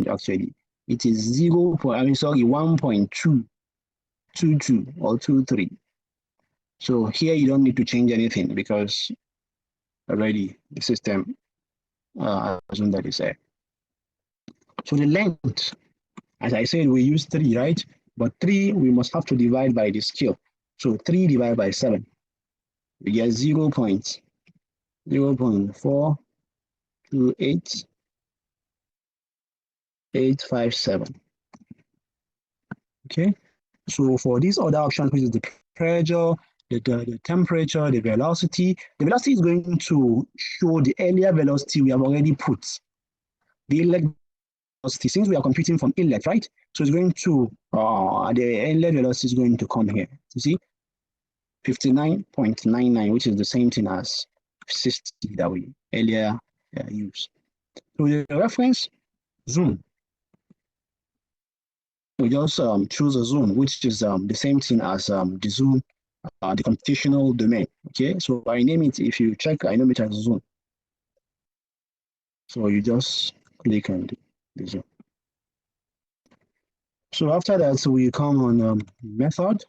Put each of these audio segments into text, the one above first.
actually. It is 1.222 or 23. So here you don't need to change anything because already the system assume that is there. So the length, as I said, we use 3, right? But 3 we must have to divide by the scale. So 3 divided by 7, we get 0.0.428,857. Okay, so for this other option, which is the pressure, the temperature, the velocity is going to show the earlier velocity we have already put. The inlet velocity, since we are computing from inlet, right? So it's going to, the inlet velocity is going to come here. You see, 59.99, which is the same thing as 60 that we earlier used. So the reference zoom, we just choose a zone, which is the same thing as the zone, the computational domain. Okay, so I name it, if you check, I name it as zone. So you just click on the zone. So after that, we come on method.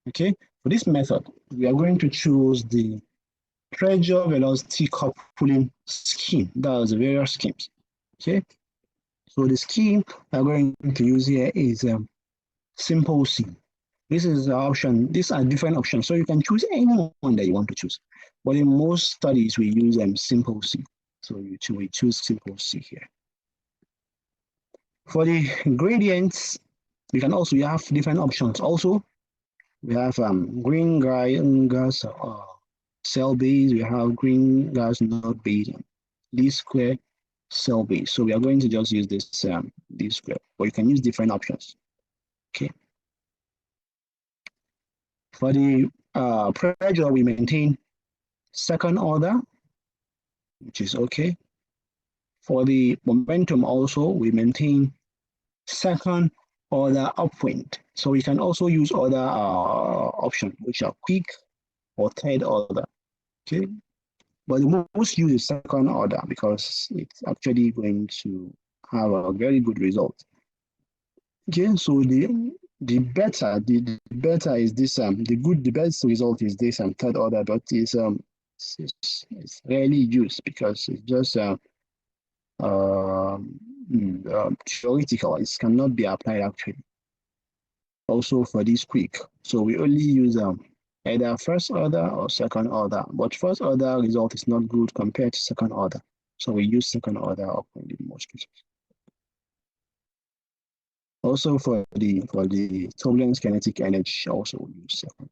Okay, for this method, we are going to choose the pressure velocity coupling scheme. That is the various schemes. Okay, so the scheme we're going to use here is simple C. This is the option. These are different options, so you can choose any one that you want to choose. But in most studies, we use simple C. So we choose simple C here. For the gradients, we have different options. Also, we have green gas cell base. We have green gas node base, least square cell base. So we are going to just use this least square, but you can use different options. Okay. For the pressure, we maintain second order, which is okay. For the momentum also, we maintain second order upwind. So we can also use other options, which are quick or third order. Okay. But the most used is second order because it's actually going to have a very good result. Okay, so the better is this the best result is this third order, but it's rarely used because it's just theoretical. It cannot be applied actually. Also for this quick, so we only use either first order or second order, but first order result is not good compared to second order, so we use second order upwind in most cases. Also for the turbulence kinetic energy, also we use second.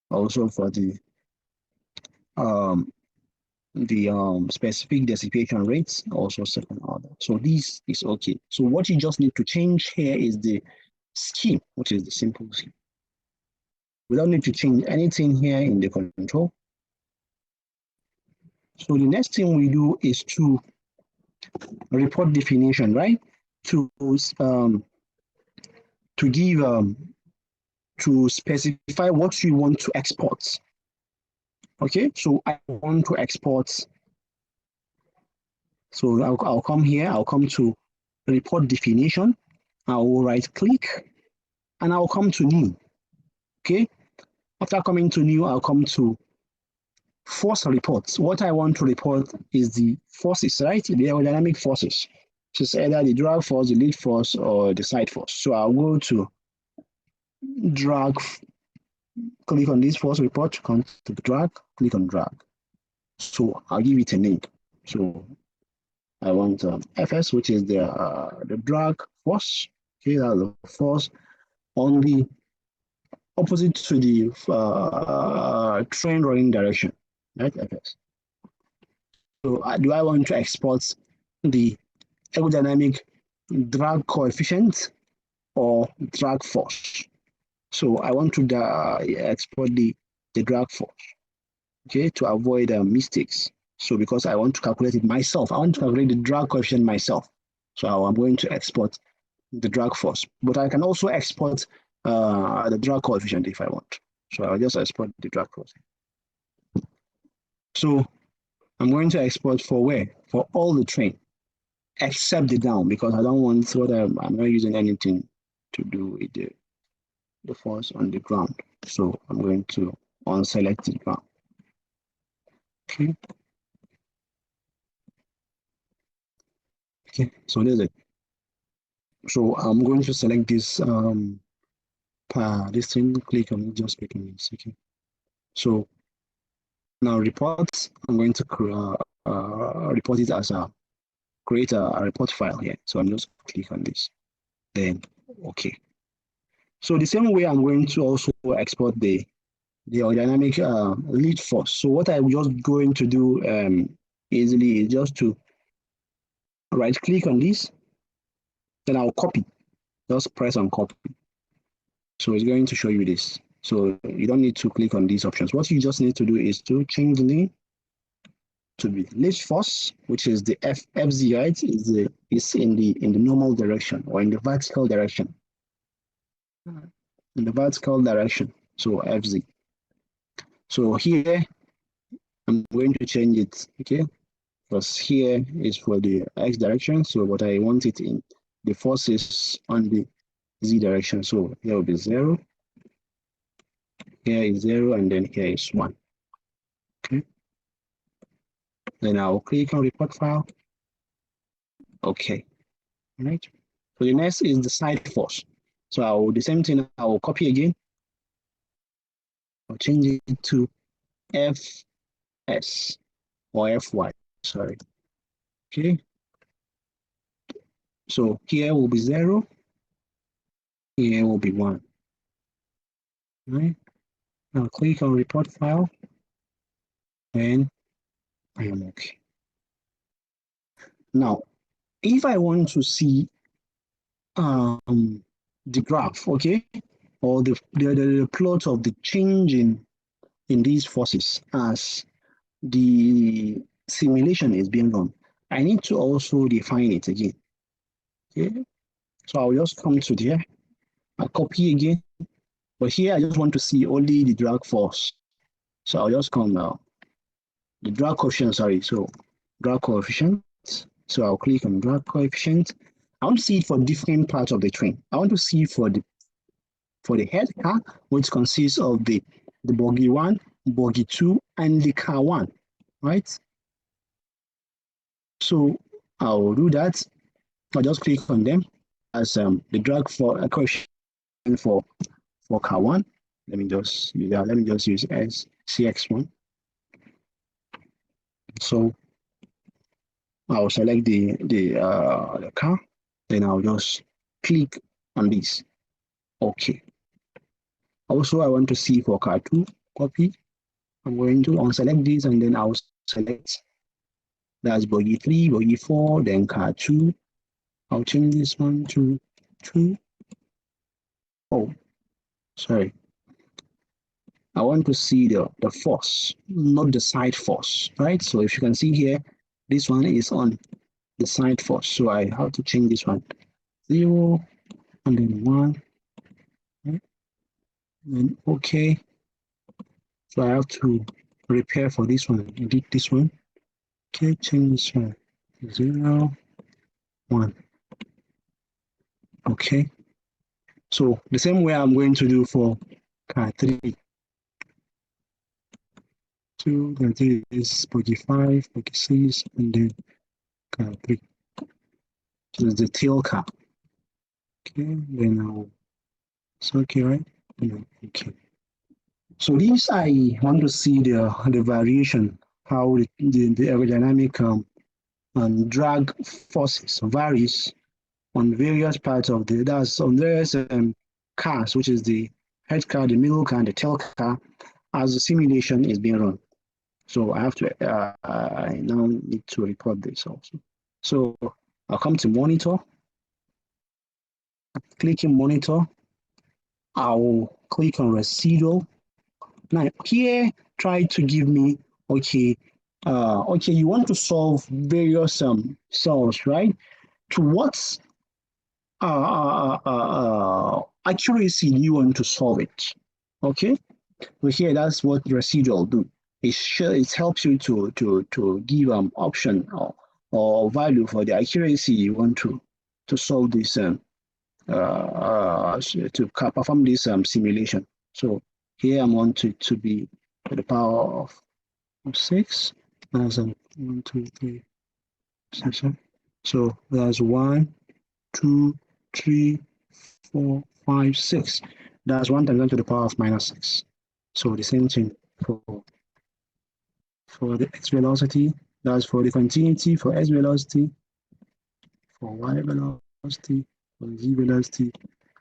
Also for the specific dissipation rates, also second order. So this is okay. So what you just need to change here is the scheme, which is the simple scheme. We don't need to change anything here in the control. So the next thing we do is to report definition, right? To give to specify what you want to export. Okay, so I want to export. So I'll come here. I'll come to report definition. I will right click, and I'll come to new. Okay, after coming to new, I'll come to force reports. What I want to report is the forces, right? The aerodynamic forces. So it's either the drag force, the lead force, or the side force. So I'll go to drag, click on this force report, come to the drag, click on drag. So I'll give it a name. So I want FS, which is the drag force. Okay, that's the force on the opposite to the train rolling direction, right? FS. So do I want to export the aerodynamic drag coefficient or drag force? So I want to export the drag force, okay, to avoid mistakes. So because I want to calculate it myself, I want to calculate the drag coefficient myself. So I'm going to export the drag force, but I can also export the drag coefficient if I want. So I'll just export the drag force. So I'm going to export for where? For all the train. except the down, because I don't want what I'm not using anything to do with the force on the ground. So I'm going to unselect the ground. Okay. Okay, so there's it. So I'm going to select this thing, click on it, just click on this. Okay. So now reports, I'm going to report it as create a report file here. So I'm just click on this. Then okay. So the same way I'm going to also export the aerodynamic lead force. So what I'm just going to do easily is just to right click on this, then I'll copy. Just press on copy. So it's going to show you this. So you don't need to click on these options. What you just need to do is to change the name to be lead force, which is the FZ, right? Is in the normal direction or in the vertical direction. In the vertical direction. So FZ. So here I'm going to change it, okay? Because here is for the X direction. So what I want it in the force is on the Z direction. So here will be 0. Here is 0, and then here is 1. Okay. Then I'll click on report file. Okay. All right. So the next is the side force. So I'll the same thing. I'll copy again. I'll change it to FS or FY. Sorry. Okay. So here will be 0. Here will be 1. All right. I'll click on report file, and I am okay. Now, if I want to see the graph, okay, or the plot of the change in these forces as the simulation is being run, I need to also define it again. Okay, so I'll just come to there, I'll copy again, but here I just want to see only the drag force. So I'll just come now, the drag coefficient, sorry, so drag coefficient. So I'll click on drag coefficient. I want to see it for different parts of the train. I want to see for the head car, which consists of the bogie 1, bogie 2, and the car 1, right? So I'll do that. I'll just click on them as the drag for a coefficient for car 1. Let me just use that. Let me just use as CX1. So I'll select the car, then I'll just click on this. Okay. Also, I want to see for car 2, copy. I'm going to unselect this, and then I'll select that's bogie 3, bogie 4, then car 2. I'll change this one to 2. Oh, sorry. I want to see the force, not the side force, right? So if you can see here, this one is on the side force. So I have to change this one. 0, and then 1. Right? And then okay. So I have to repair for this one, edit this one. Okay, change this one. 0, 1. Okay. So the same way I'm going to do for car 3. 2, then 3 is bogie 5, bogie 6, and then car 3. So it's the tail car. Okay, then I'll, it's okay, right? Yeah, okay. So this I want to see the variation, how the aerodynamic drag forces varies on various parts of that's on various cars, which is the head car, the middle car, and the tail car, as the simulation is being run. So I have to, I now need to report this also. So I'll come to monitor, clicking monitor, I'll click on residual. Now here, try to give me, okay, okay, you want to solve various cells, right? To what accuracy do you want to solve it? Okay, so here that's what residual do. It helps you to give option or value for the accuracy you want to solve this to perform this simulation. So here I want it to be to the power of 6. That's 1, 2, 3, 6. So that's 1, 2, 3, 4, 5, 6. That's 1 times 10 to the power of -6. So the same thing for the x velocity. That's for the continuity for x velocity, for y velocity, for z velocity,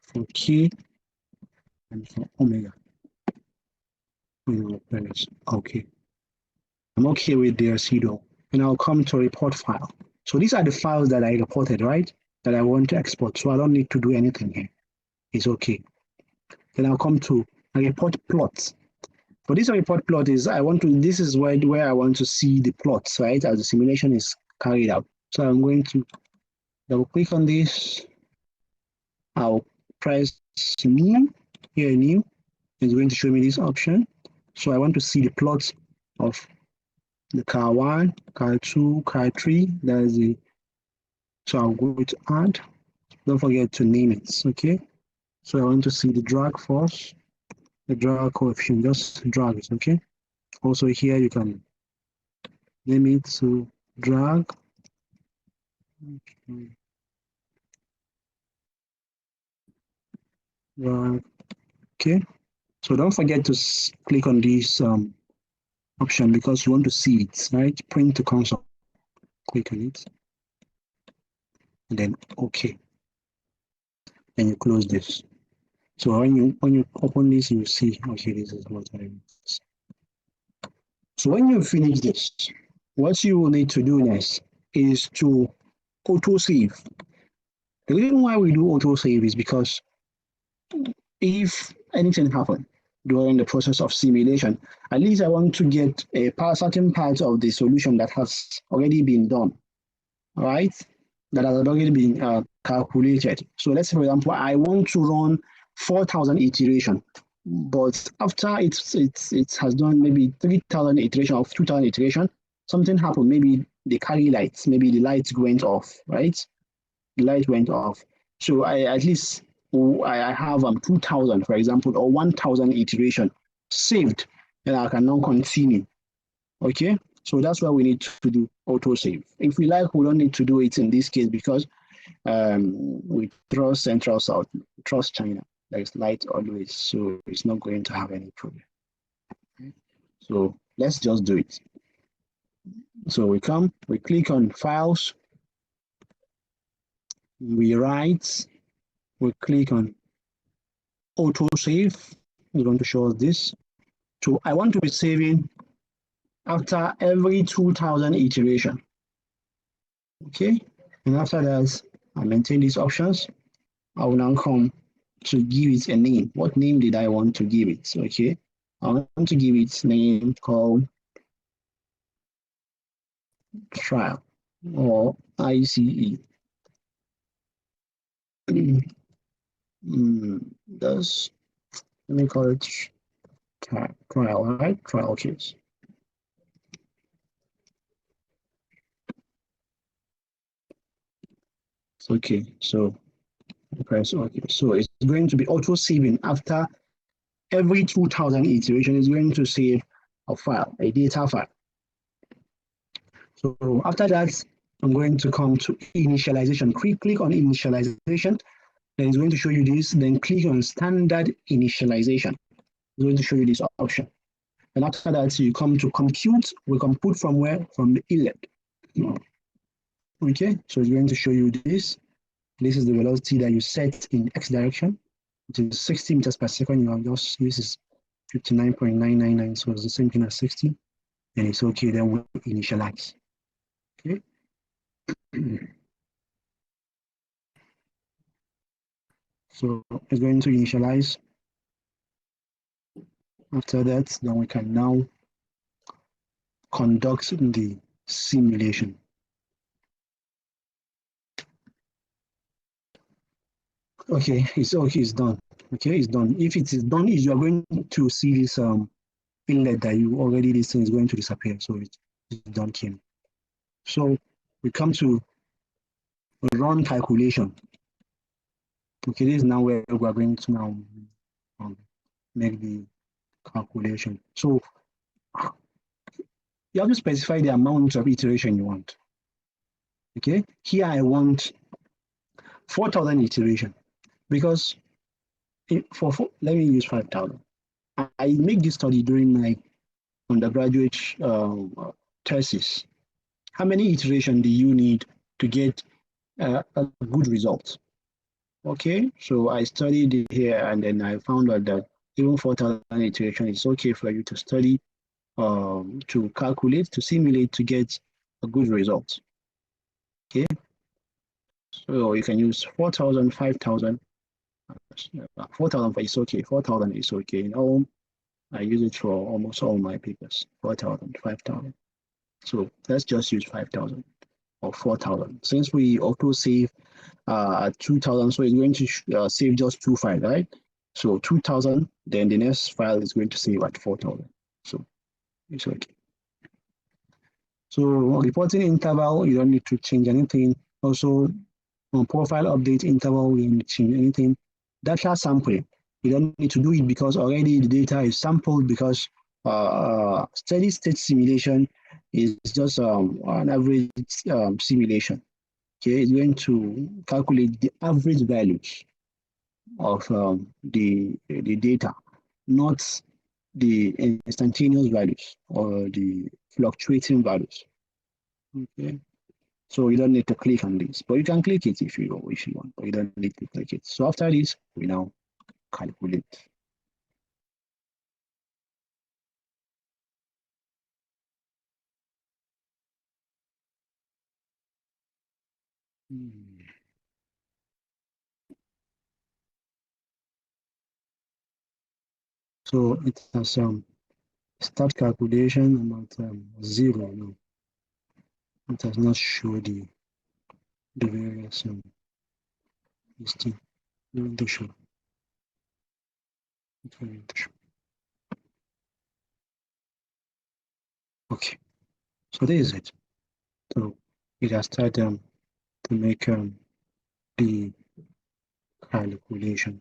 for k, and for omega. Okay. I'm okay with the residual. And I'll come to report file. So these are the files that I reported, right? That I want to export. So I don't need to do anything here. It's okay. Then I'll come to a report plot. For this report plot this is where I want to see the plots, right? As the simulation is carried out. So I'm going to double click on this. I'll press new, here new. It's going to show me this option. So I want to see the plots of the car 1, car 2, car 3. That is the, so I'll go to add. Don't forget to name it, okay? So I want to see the drag force, the drag coefficient, just drag it, okay? Also here you can name it to drag. Drag, okay? So don't forget to click on this option because you want to see it, right? Print to console. Click on it. And then okay. Then you close this. So when you open this, you see, okay, this is what I mean. So when you finish this, what you will need to do next is to auto-save. The reason why we do auto-save is because if anything happens during the process of simulation, at least I want to get a certain part of the solution that has already been done, right? That has already been calculated. So let's say, for example, I want to run 4,000 iteration, but after it has done maybe 3,000 iteration of 2,000 iteration, something happened. Maybe the carry lights, maybe the light went off, right? The light went off. So I at least I have 2,000, for example, or 1,000 iteration saved, and I can now continue. Okay, so that's why we need to do auto save. If we like, we don't need to do it in this case because we trust Central South, trust China. There is light always, so it's not going to have any problem. So let's just do it. So we click on files, we write, we click on auto save. It's going to show us this. So I want to be saving after every 2,000 iteration. Okay, and after that, I maintain these options. I will now come to give it a name. What name did I want to give it? Okay, I want to give it a name called trial or ICE. Let me call it trial, right? Trial case. Okay, so press OK. So it's going to be auto saving after every 2,000 iteration. Is going to save a file, a data file. So after that, I'm going to come to initialization. Click on initialization. Then it's going to show you this. Then click on standard initialization. It's going to show you this option. And after that, you come to compute. We compute from where? From the inlet. Okay, so it's going to show you this. This is the velocity that you set in x direction, which is 60 meters per second. You have just, this is 59.999, so it's the same thing as 60. And it's okay, then we initialize. Okay. So it's going to initialize. After that, then we can now conduct the simulation. Okay, it's done. Okay, it's done. If it is done, you are going to see this inlet that you already this thing is going to disappear. So it's done, Kim. So we come to run calculation. Okay, this is now where we are going to now make the calculation. So you have to specify the amount of iteration you want. Okay, here I want 4,000 iteration because let me use 5,000. I make this study during my undergraduate thesis. How many iterations do you need to get a good result? Okay, so I studied here and then I found out that even 4,000 iterations is okay for you to study, to calculate, to simulate, to get a good result. Okay, so you can use 4,000, 5,000. 4,000 is okay. 4,000 is okay. In all, I use it for almost all my papers. 4,000, 5,000. So let's just use 5,000 or 4,000. Since we auto save at 2,000, so it's going to save just 2 files, right? So 2,000, then the next file is going to save at 4,000. So it's okay. So reporting interval, you don't need to change anything. Also, on profile update interval, you don't need to change anything. Data sampling, you don't need to do it because already the data is sampled because steady state simulation is just an average simulation. Okay, it's going to calculate the average values of the data, not the instantaneous values or the fluctuating values. Okay, so you don't need to click on this, but you can click it if you want, but you don't need to click it. So after this, we now calculate. So it has start calculation about 0 now. It does not show the various this thing. Going to show. It's going to show. Okay, so this is it. So it has started to make the calculation.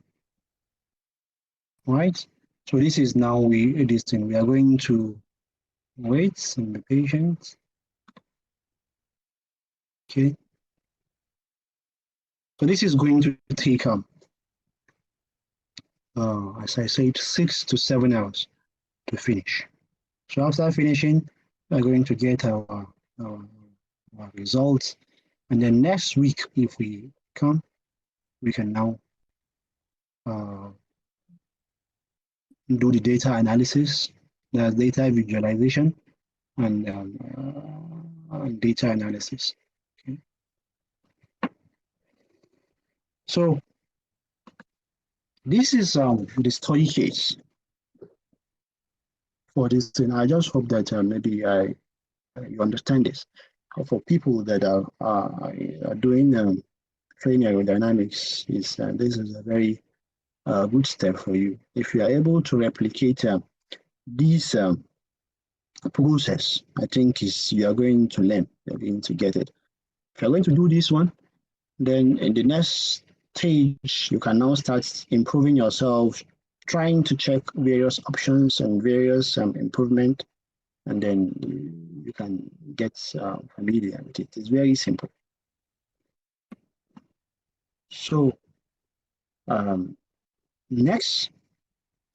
All right. So this is now this thing. We are going to wait and be patient. Okay. So this is going to take as I said, 6 to 7 hours to finish. So after finishing, we're going to get our results. And then next week, if we come, we can now do the data analysis, the data visualization, and data analysis. Okay. So this is the study case for this thing. I just hope that maybe you understand this. For people that are doing training aerodynamics, this is a very good step for you. If you are able to replicate this process, I think you are going to learn. You're going to get it. If you're going to do this one, then in the next stage, you can now start improving yourself, trying to check various options and various improvement, and then you can get familiar with it. It's very simple. So next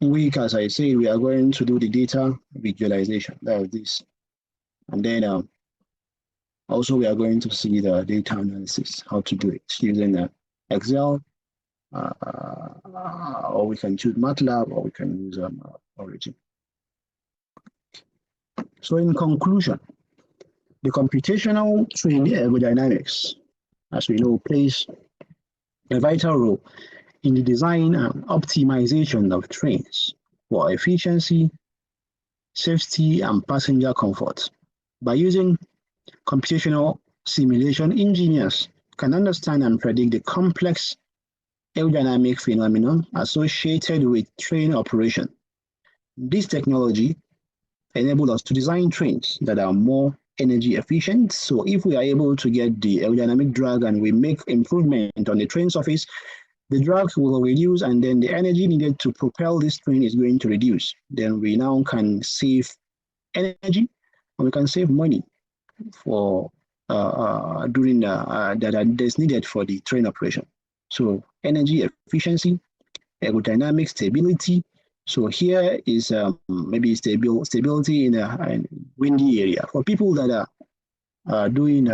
week, as I say, we are going to do the data visualization. That is this. And then also we are going to see the data analysis, how to do it using Excel, or we can choose MATLAB, or we can use Origin. So in conclusion, the computational training aerodynamics, as we know, plays a vital role in the design and optimization of trains for efficiency, safety, and passenger comfort. By using computational simulation, engineers can understand and predict the complex aerodynamic phenomenon associated with train operation. This technology enables us to design trains that are more energy efficient. So if we are able to get the aerodynamic drag and we make improvement on the train surface, the drag will reduce and then the energy needed to propel this train is going to reduce. Then we now can save energy and we can save money for during that is needed for the train operation. So energy efficiency, aerodynamic stability. So here is maybe stability in a windy area. For people that are doing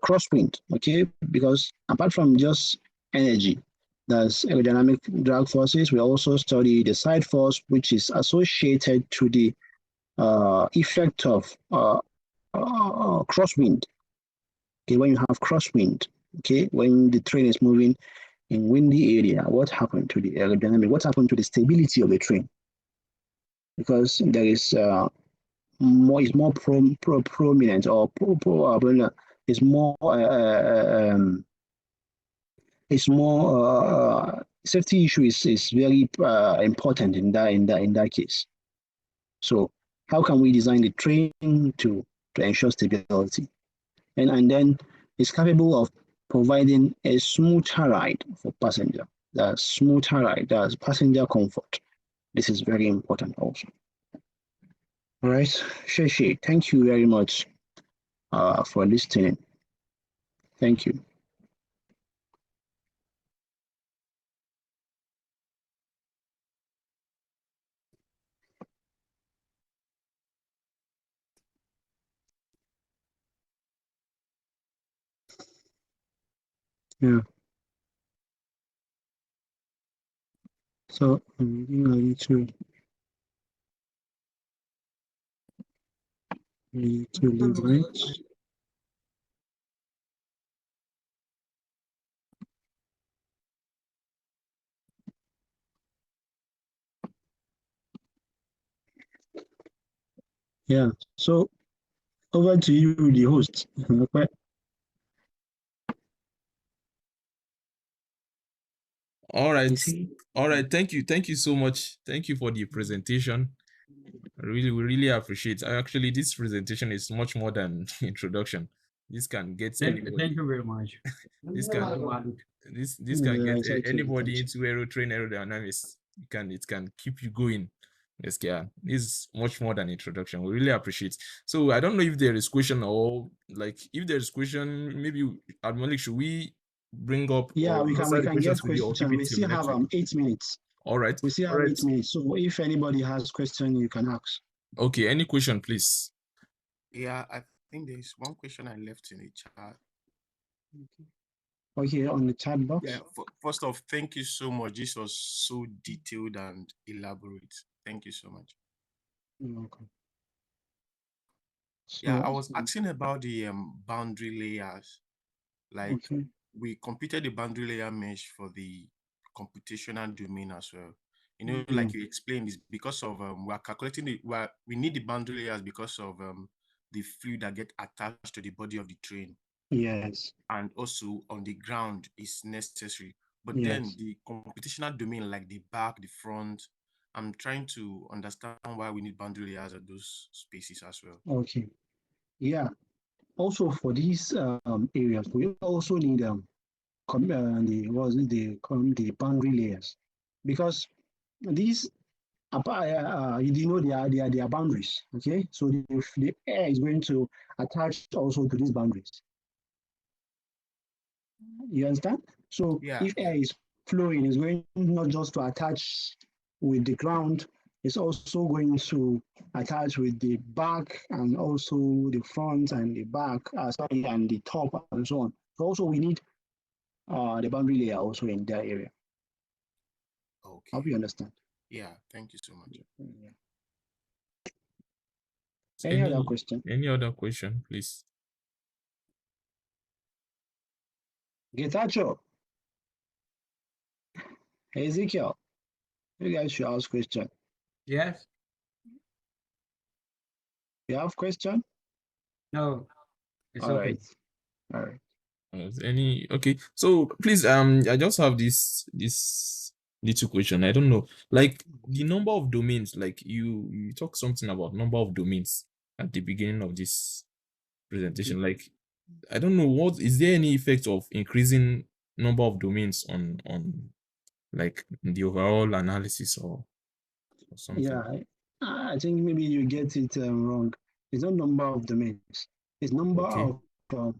crosswind, okay? Because apart from just energy, there's aerodynamic drag forces. We also study the side force, which is associated to the effect of crosswind. Okay, when you have crosswind, okay, when the train is moving in windy area, what happened to the aerodynamic? What happened to the stability of the train? Because there is more prominent or is more safety issue is very important in that case. So how can we design the train to ensure stability? And then it's capable of providing a smoother ride for passenger. The smoother ride, that's passenger comfort. This is very important also. All right, Sheshi, thank you very much for listening. Thank you. Yeah. So I'm ready to leverage. Yeah. So over to you, the host. All right. All right. Thank you so much. Thank you for the presentation. We really appreciate it. Actually, this presentation is much more than introduction. This can get anybody. Thank you very much. This can get anybody into aerodynamics. It can keep you going. Yes, yeah. This is much more than introduction. We really appreciate. So I don't know if there is question or like if there is question, maybe Abdulmalik, should we bring up? Yeah, we can get questions. We still have 8 minutes. All right. We still have 8 minutes. So if anybody has question, you can ask. Okay, any question, please? Yeah, I think there is one question I left in the chat. Okay, on the chat box. Yeah, first off, thank you so much. This was so detailed and elaborate. Thank you so much. You're welcome. So, yeah, I was asking about the boundary layers. Like okay. We computed the boundary layer mesh for the computational domain as well. You know, like you explained, is because of we're calculating we need the boundary layers because of the fluid that get attached to the body of the train. Yes. And also on the ground is necessary. But then the computational domain, like the back, the front, I'm trying to understand why we need boundary layers at those spaces as well. Okay. Yeah. Also for these areas, we also need the boundary layers, because these you know they are boundaries. Okay, so the air is going to attach also to these boundaries. You understand? So if air is flowing, it's going not just to attach with the ground, it's also going to attach with the back and also the front and the back, and the top and so on. So also we need the boundary layer also in that area. Okay. Hope you understand. Yeah, thank you so much. Yeah. Any other question? Any other question, please? Getacho. Ezekiel, you guys should ask question. Yes. You have question? No. It's all okay. Right. All right. Okay, so please I just have this little question. I don't know, like the number of domains, like you talk something about number of domains at the beginning of this presentation. Like, I don't know, what is there any effect of increasing number of domains on like the overall analysis or something? Yeah, I think maybe you get it wrong. It's not number of domains. It's number Okay. of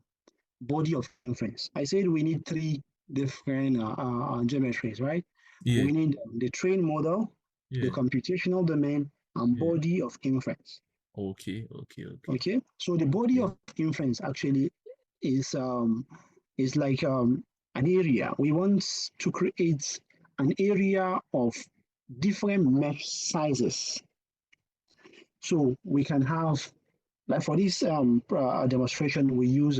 body of inference. I said we need three different geometries, right? Yeah. We need the train model, the Yeah. computational domain, and Yeah. body of inference. Okay. Okay, so the body Yeah. of inference actually is like an area. We want to create an area of different mesh sizes. So we can have, like for this demonstration, we use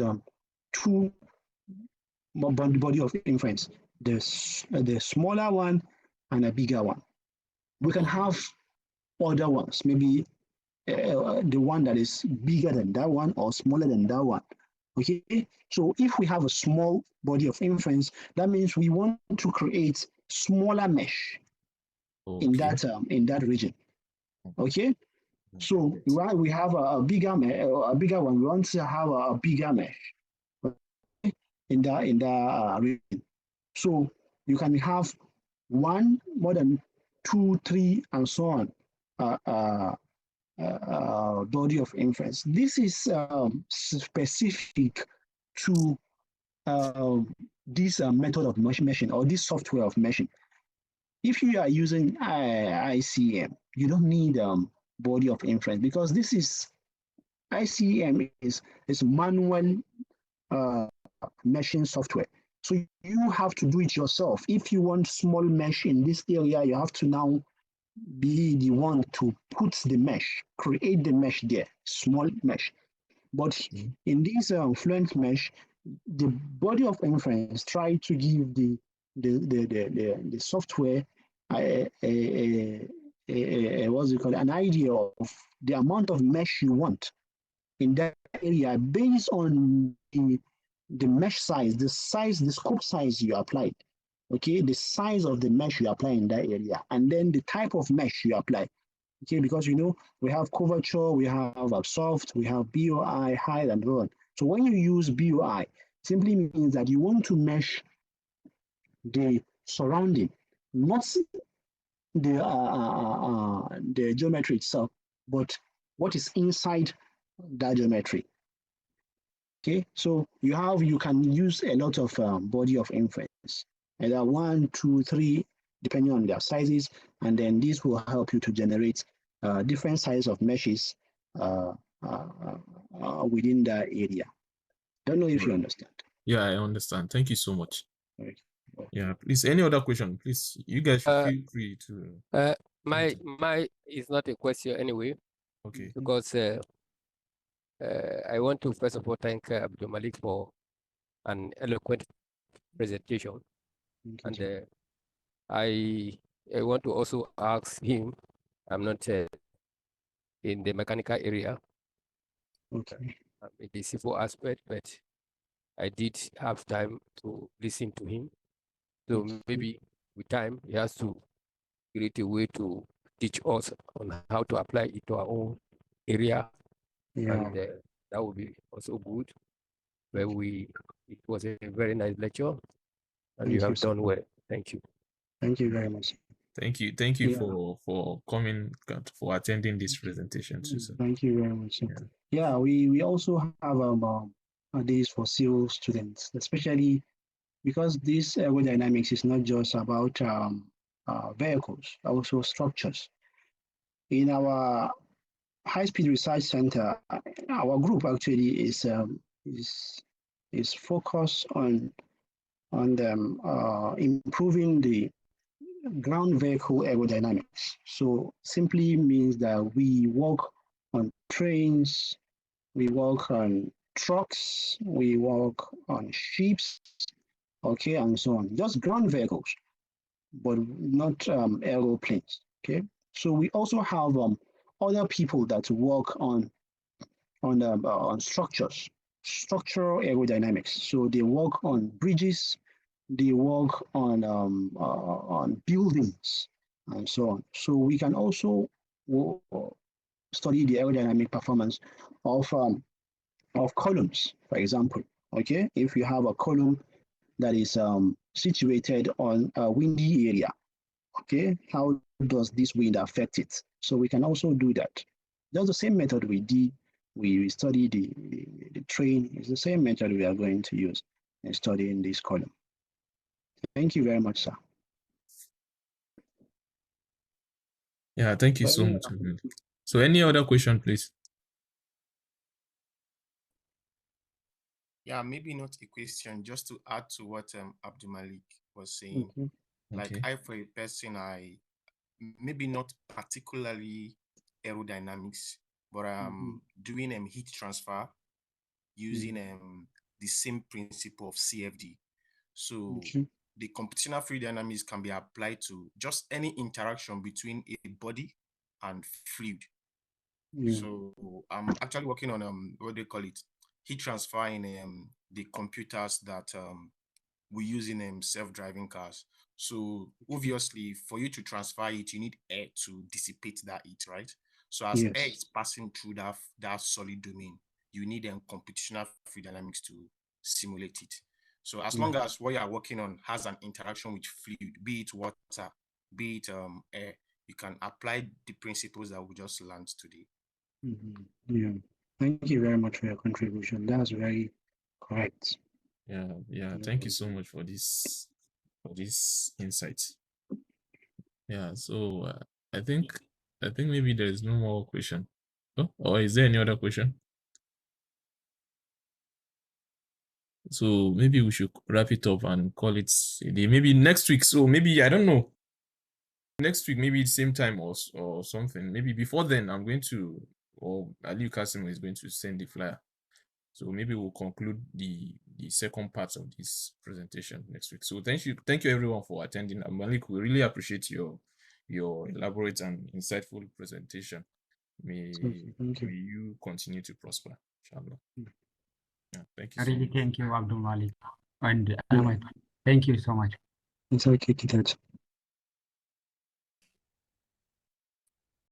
two body of inference, the smaller one and a bigger one. We can have other ones, maybe the one that is bigger than that one or smaller than that one. Okay, so if we have a small body of inference, that means we want to create smaller mesh in Okay. that region. Okay, so while we have a bigger one, we want to have a bigger mesh in that region. So you can have one, more than two, three, and so on. Body of inference. This is specific to this method of meshing or this software of meshing. If you are using ICM, you don't need body of inference because this is ICM is manual meshing software. So you have to do it yourself. If you want small mesh in this area, you have to now be the one to put the mesh, create the mesh there, small mesh. But in this fluent mesh, the body of inference try to give the software what's it called, an idea of the amount of mesh you want in that area based on the mesh size, the scope size you applied. Okay, the size of the mesh you apply in that area, and then the type of mesh you apply. Okay, because we have curvature, we have soft, we have BOI, height, and so on. So when you use BOI, simply means that you want to mesh the surrounding, not the geometry itself, but what is inside that geometry. Okay, so you can use a lot of body of inference, either 1, 2, 3, depending on their sizes, and then this will help you to generate different sizes of meshes within that area. Don't know if you understand. Yeah, I understand. Thank you so much. Okay. Yeah, please, any other question? Please, you guys should feel free to. My is not a question anyway. Okay. Because I want to first of all thank Abdulmalik for an eloquent presentation, and I want to also ask him. I'm not in the mechanical area. Okay. In the civil aspect, but I did have time to listen to him. So maybe with time, he has to create a way to teach us on how to apply it to our own area. Yeah. And that would be also good. Where it was a very nice lecture, and you have done well. Thank you. Thank you very much. Thank you for coming, for attending this presentation too. So. Thank you very much. Yeah, we also have days for civil students, especially because this aerodynamics is not just about vehicles, also structures. In our high-speed research center, our group actually is focused on improving the ground vehicle aerodynamics. So simply means that we work on trains, we work on trucks, we work on ships, okay, and so on. Just ground vehicles, but not aeroplanes, okay? So we also have other people that work on structures, structural aerodynamics. So they work on bridges, they work on buildings and so on. So we can also study the aerodynamic performance of columns, for example. Okay, if you have a column that is situated on a windy area, okay, how does this wind affect it? So we can also do that. That's the same method we did. We study the train. It's the same method we are going to use in studying this column. Thank you very much, sir. Yeah, thank you so much. So any other question, please? Yeah, maybe not a question, just to add to what Abdulmalik was saying. Like I, for a person, I maybe not particularly aerodynamics, but doing heat transfer using the same principle of CFD. So the computational fluid dynamics can be applied to just any interaction between a body and fluid. So I'm actually working on what they call it, heat transfer in the computers that we use in self-driving cars. So obviously, for you to transfer it, you need air to dissipate that heat, right? So as air is passing through that solid domain, you need computational fluid dynamics to simulate it. So as long as what you are working on has an interaction with fluid, be it water, be it air, you can apply the principles that we just learned today. Yeah, thank you very much for your contribution. That's very correct. Yeah. Thank you so much for this insight. Yeah. So I think maybe there is no more question. Oh, or is there any other question? So maybe we should wrap it up and call it a day. Maybe next week. So maybe I don't know. Next week, maybe same time or something. Maybe before then, I'm going to, or Aliu Kasim is going to send the flyer. So maybe we'll conclude the second part of this presentation next week. So thank you everyone for attending. Malik, we really appreciate your elaborate and insightful presentation. May you continue to prosper, inshallah. Yeah, thank you. I really thank you, Abdulmalik, and thank you so much. It's okay, Kitaj.